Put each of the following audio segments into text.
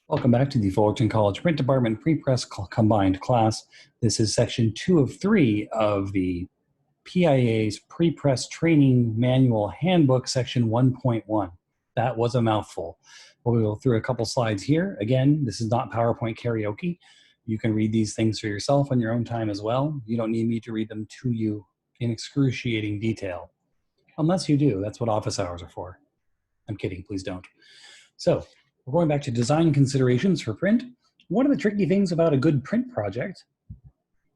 Welcome back to the Fullerton College Print Department Prepress Combined class. This is section 2 of 3 of the PIA's Prepress Training Manual Handbook, section 1.1. That was a mouthful. We'll go through a couple slides here. Again, this is not PowerPoint karaoke. You can read these things for yourself on your own time as well. You don't need me to read them to you in excruciating detail. Unless you do, that's what office hours are for. I'm kidding, please don't. So, we're going back to design considerations for print. One of the tricky things about a good print project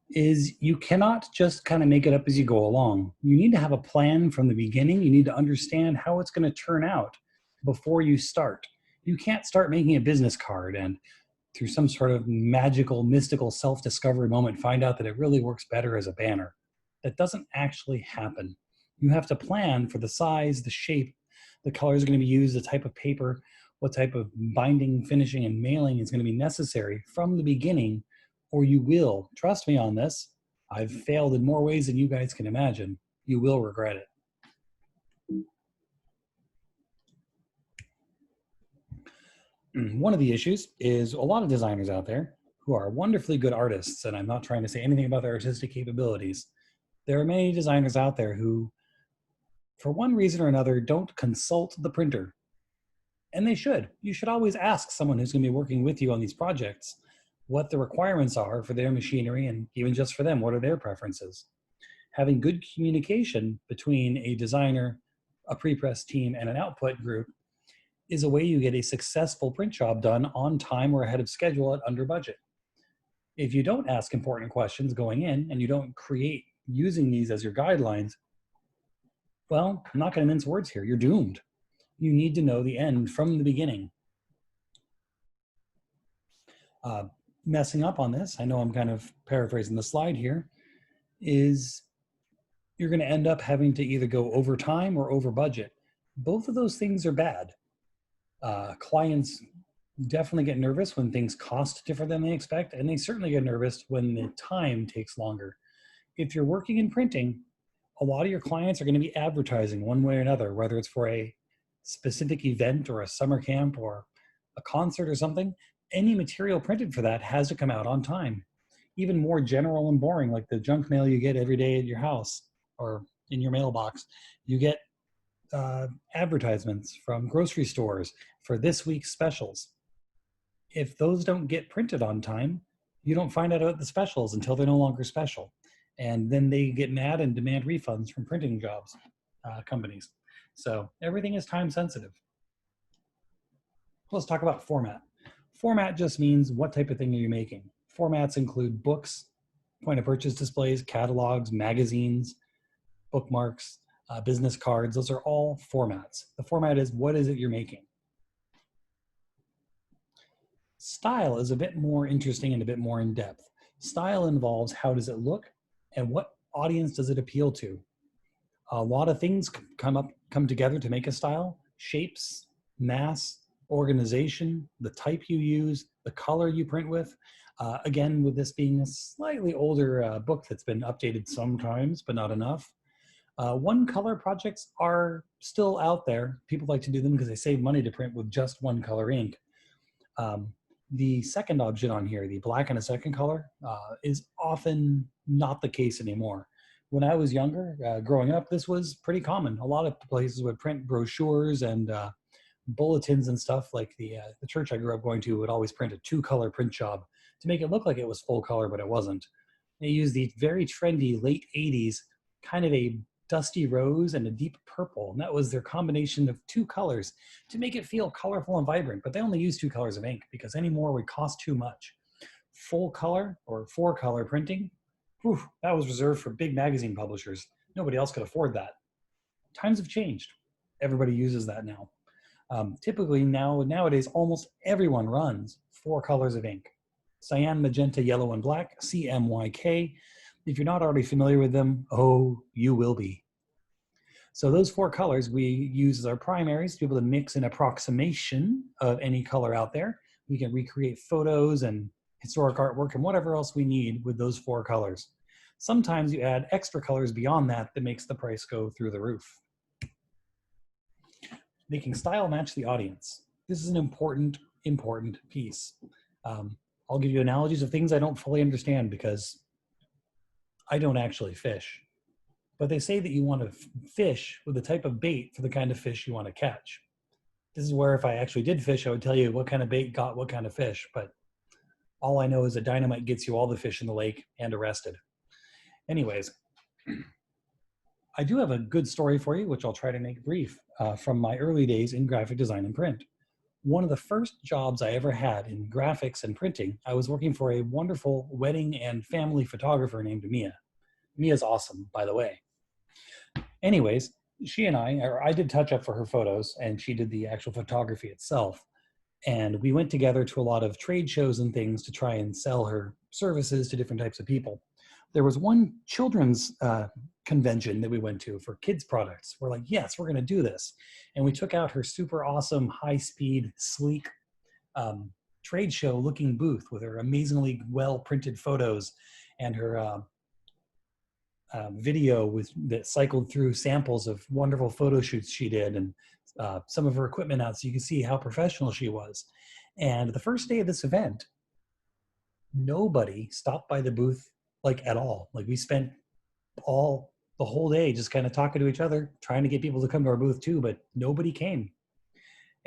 is you cannot just kind of make it up as you go along. You need to have a plan from the beginning. You need to understand how it's going to turn out before you start. You can't start making a business card and through some sort of magical, mystical self-discovery moment find out that it really works better as a banner. That doesn't actually happen. You have to plan for the size, the shape, the colors are going to be used, the type of paper, what type of binding, finishing, and mailing is going to be necessary from the beginning, or you will, trust me on this, I've failed in more ways than you guys can imagine, you will regret it. One of the issues is a lot of designers out there who are wonderfully good artists, and I'm not trying to say anything about their artistic capabilities. There are many designers out there who, for one reason or another, don't consult the printer. And they should. You should always ask someone who's going to be working with you on these projects what the requirements are for their machinery and even just for them, what are their preferences. Having good communication between a designer, a prepress team, and an output group is a way you get a successful print job done on time or ahead of schedule at under budget. If you don't ask important questions going in and you don't create using these as your guidelines, well, I'm not going to mince words here, you're doomed. You need to know the end from the beginning. Messing up on this, I know I'm kind of paraphrasing the slide here, is you're going to end up having to either go over time or over budget. Both of those things are bad. Clients definitely get nervous when things cost different than they expect, and they certainly get nervous when the time takes longer. If you're working in printing, a lot of your clients are going to be advertising one way or another, whether it's for a specific event or a summer camp or a concert or something. Any material printed for that has to come out on time. Even more general and boring, like the junk mail you get every day at your house or in your mailbox. You get advertisements from grocery stores for this week's specials. If those don't get printed on time, you don't find out about the specials until they're no longer special. And then they get mad and demand refunds from printing jobs, companies. So everything is time sensitive. Let's talk about format. Format just means what type of thing are you making. Formats include books, point of purchase displays, catalogs, magazines, bookmarks, business cards. Those are all formats. The format is what is it you're making. Style is a bit more interesting and a bit more in depth. Style involves how does it look and what audience does it appeal to. A lot of things come together to make a style. Shapes, mass, organization, the type you use, the color you print with. Again, with this being a slightly older book that's been updated sometimes, but not enough. One color projects are still out there. People like to do them because they save money to print with just one color ink. The second option on here, the black and a second color, is often not the case anymore. When I was younger, growing up, this was pretty common. A lot of places would print brochures and bulletins and stuff. Like the church I grew up going to would always print a 2-color print job to make it look like it was full color, but it wasn't. They used the very trendy late 80s, kind of a dusty rose and a deep purple, and that was their combination of 2 colors to make it feel colorful and vibrant, but they only used 2 colors of ink because any more would cost too much. Full color or 4-color printing, whew, that was reserved for big magazine publishers. Nobody else could afford that. Times have changed. Everybody uses that now. Typically nowadays, almost everyone runs 4 colors of ink. Cyan, magenta, yellow, and black, CMYK. If you're not already familiar with them, oh, you will be. So those 4 colors we use as our primaries to be able to mix an approximation of any color out there. We can recreate photos and historic artwork and whatever else we need with those 4 colors. Sometimes you add extra colors beyond that makes the price go through the roof. Making style match the audience. This is an important important piece. I'll give you analogies of things I don't fully understand because I don't actually fish. But they say that you want to fish with the type of bait for the kind of fish you want to catch. This is where if I actually did fish, I would tell you what kind of bait got what kind of fish. But all I know is that dynamite gets you all the fish in the lake and arrested. Anyways, I do have a good story for you, which I'll try to make brief, from my early days in graphic design and print. One of the first jobs I ever had in graphics and printing, I was working for a wonderful wedding and family photographer named Mia. Mia's awesome, by the way. Anyways, she and I did touch up for her photos, and she did the actual photography itself. And we went together to a lot of trade shows and things to try and sell her services to different types of people. There was one children's convention that we went to for kids products. We're like, yes, we're going to do this. And we took out her super awesome, high-speed, sleek trade show looking booth with her amazingly well printed photos and her video that cycled through samples of wonderful photo shoots she did, and some of her equipment out so you can see how professional she was. And the first day of this event, nobody stopped by the booth like at all. Like we spent the whole day just kind of talking to each other, trying to get people to come to our booth too, but nobody came.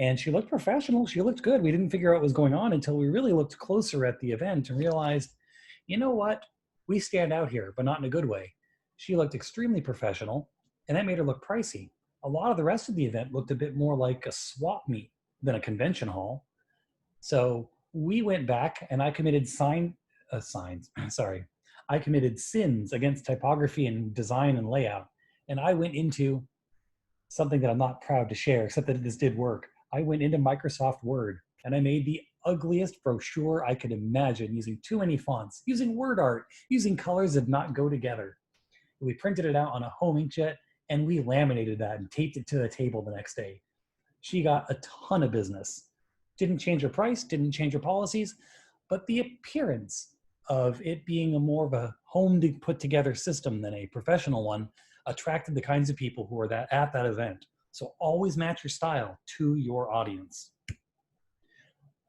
And she looked professional. She looked good. We didn't figure out what was going on until we really looked closer at the event and realized, you know what? We stand out here, but not in a good way. She looked extremely professional, and that made her look pricey. A lot of the rest of the event looked a bit more like a swap meet than a convention hall. So we went back and I committed I committed sins against typography and design and layout. And I went into something that I'm not proud to share, except that this did work. I went into Microsoft Word and I made the ugliest brochure I could imagine using too many fonts, using word art, using colors that not go together. We printed it out on a home inkjet and we laminated that and taped it to the table the next day. She got a ton of business. Didn't change her price, didn't change her policies, but the appearance of it being more of a home to put together system than a professional one attracted the kinds of people who were at that event. So always match your style to your audience.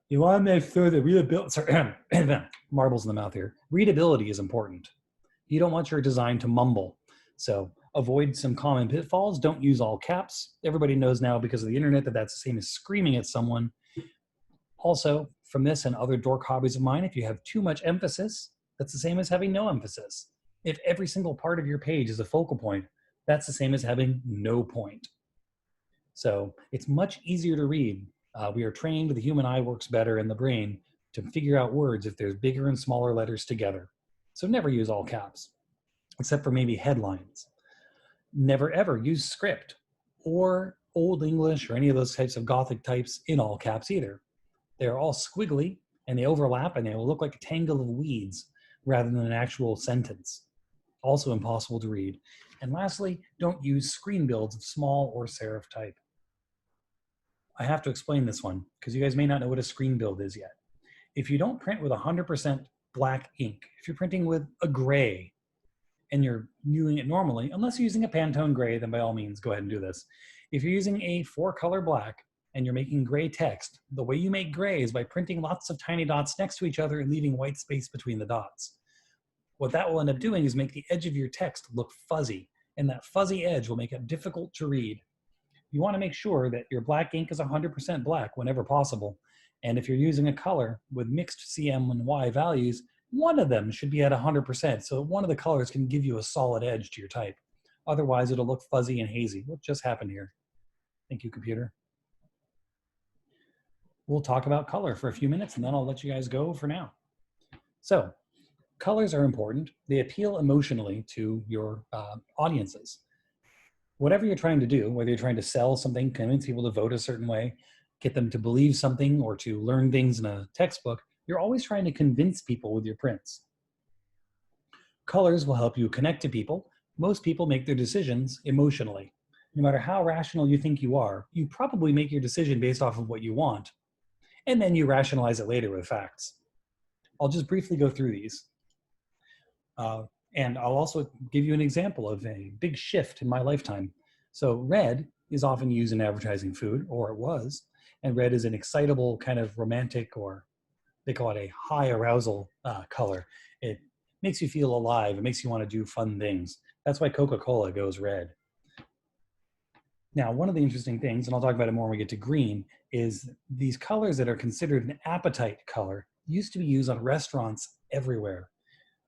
You want to make sure that marbles in the mouth here. Readability is important. You don't want your design to mumble. So avoid some common pitfalls. Don't use all caps. Everybody knows now because of the internet that that's the same as screaming at someone. Also, from this and other dork hobbies of mine, if you have too much emphasis, that's the same as having no emphasis. If every single part of your page is a focal point, that's the same as having no point. So it's much easier to read. We are trained, the human eye works better in the brain to figure out words if there's bigger and smaller letters together. So never use all caps, except for maybe headlines. Never ever use script or Old English or any of those types of Gothic types in all caps either. They're all squiggly and they overlap and they will look like a tangle of weeds rather than an actual sentence. Also impossible to read. And lastly, don't use screen builds of small or serif type. I have to explain this one because you guys may not know what a screen build is yet. If you don't print with 100% black ink, if you're printing with a gray and you're doing it normally, unless you're using a Pantone gray, then by all means, go ahead and do this. If you're using a 4-color black and you're making gray text, the way you make gray is by printing lots of tiny dots next to each other and leaving white space between the dots. What that will end up doing is make the edge of your text look fuzzy, and that fuzzy edge will make it difficult to read. You want to make sure that your black ink is 100% black whenever possible. And if you're using a color with mixed CM and Y values, one of them should be at 100%, so one of the colors can give you a solid edge to your type. Otherwise, it'll look fuzzy and hazy. What just happened here? Thank you, computer. We'll talk about color for a few minutes, and then I'll let you guys go for now. So, colors are important. They appeal emotionally to your audiences. Whatever you're trying to do, whether you're trying to sell something, convince people to vote a certain way, get them to believe something, or to learn things in a textbook, you're always trying to convince people with your prints. Colors will help you connect to people. Most people make their decisions emotionally. No matter how rational you think you are, you probably make your decision based off of what you want, and then you rationalize it later with facts. I'll just briefly go through these. And I'll also give you an example of a big shift in my lifetime. So red is often used in advertising food, or it was, and red is an excitable kind of romantic, or they call it a high arousal color. It makes you feel alive. It makes you want to do fun things. That's why Coca-Cola goes red. Now, one of the interesting things, and I'll talk about it more when we get to green, is these colors that are considered an appetite color used to be used on restaurants everywhere.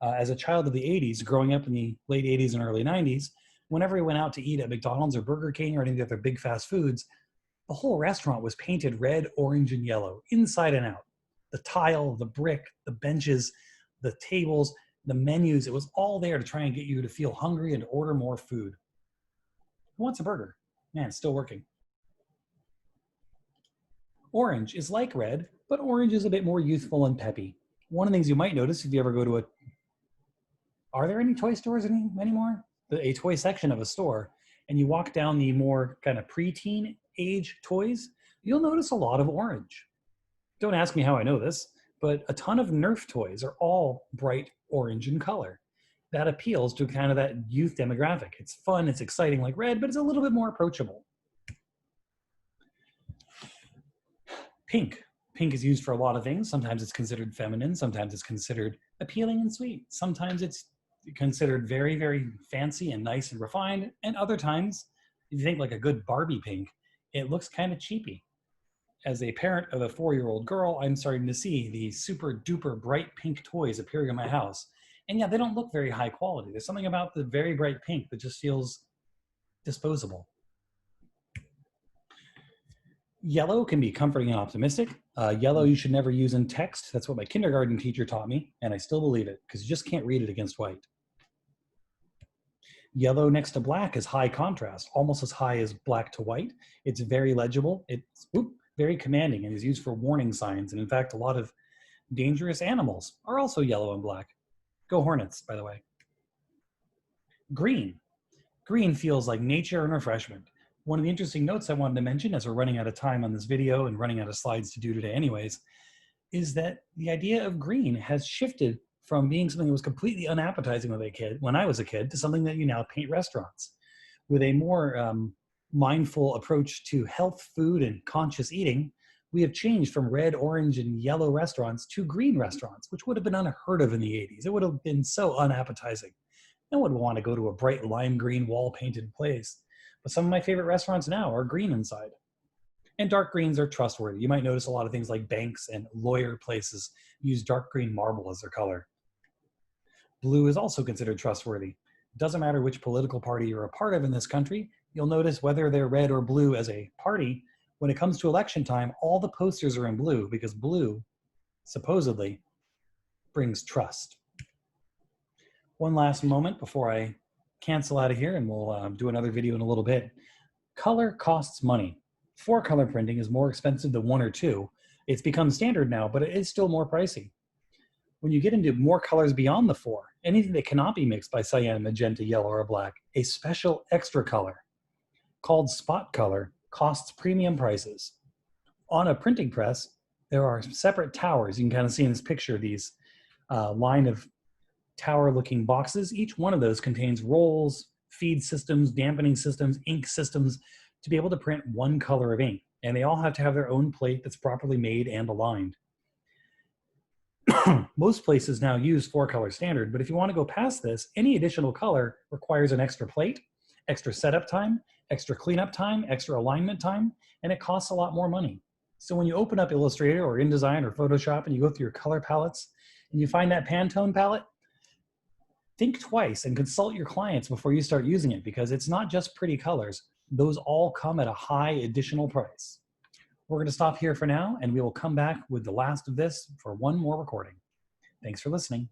As a child of the 80s, growing up in the late 80s and early 90s, whenever we went out to eat at McDonald's or Burger King or any of the other big fast foods, the whole restaurant was painted red, orange, and yellow, inside and out. The tile, the brick, the benches, the tables, the menus, it was all there to try and get you to feel hungry and to order more food. Who wants a burger? Man, it's still working. Orange is like red, but orange is a bit more youthful and peppy. One of the things you might notice if you ever go to are there any toy stores anymore? A toy section of a store, and you walk down the more kind of preteen age toys, you'll notice a lot of orange. Don't ask me how I know this, but a ton of Nerf toys are all bright orange in color. That appeals to kind of that youth demographic. It's fun, it's exciting like red, but it's a little bit more approachable. Pink. Pink is used for a lot of things. Sometimes it's considered feminine, sometimes it's considered appealing and sweet. Sometimes it's considered very, very fancy and nice and refined, and other times, if you think like a good Barbie pink, it looks kind of cheapy. As a parent of a 4-year-old girl, I'm starting to see the super duper bright pink toys appearing in my house. And yeah, they don't look very high quality. There's something about the very bright pink that just feels disposable. Yellow can be comforting and optimistic. Yellow you should never use in text. That's what my kindergarten teacher taught me, and I still believe it, because you just can't read it against white. Yellow next to black is high contrast, almost as high as black to white. It's very legible. It's very commanding and is used for warning signs. And in fact, a lot of dangerous animals are also yellow and black. Go Hornets, by the way. Green. Green feels like nature and refreshment. One of the interesting notes I wanted to mention, as we're running out of time on this video and running out of slides to do today anyways, is that the idea of green has shifted from being something that was completely unappetizing when I was a kid to something that you now paint restaurants. With a more mindful approach to health, food, and conscious eating, we have changed from red, orange, and yellow restaurants to green restaurants, which would have been unheard of in the 80s. It would have been so unappetizing. No one would want to go to a bright lime green wall-painted place. But some of my favorite restaurants now are green inside. And dark greens are trustworthy. You might notice a lot of things like banks and lawyer places use dark green marble as their color. Blue is also considered trustworthy. It doesn't matter which political party you're a part of in this country, you'll notice whether they're red or blue as a party, when it comes to election time, all the posters are in blue because blue, supposedly, brings trust. One last moment before I cancel out of here, and we'll do another video in a little bit. Color costs money. 4-color printing is more expensive than 1 or 2. It's become standard now, but it is still more pricey. When you get into more colors beyond the 4, anything that cannot be mixed by cyan, magenta, yellow, or black, a special extra color called spot color costs premium prices. On a printing press, there are separate towers. You can kind of see in this picture these line of tower-looking boxes. Each one of those contains rolls, feed systems, dampening systems, ink systems to be able to print one color of ink. And they all have to have their own plate that's properly made and aligned. Most places now use 4-color standard, but if you want to go past this, any additional color requires an extra plate, extra setup time, extra cleanup time, extra alignment time, and it costs a lot more money. So when you open up Illustrator or InDesign or Photoshop and you go through your color palettes and you find that Pantone palette, think twice and consult your clients before you start using it, because it's not just pretty colors. Those all come at a high additional price. We're going to stop here for now, and we will come back with the last of this for one more recording. Thanks for listening.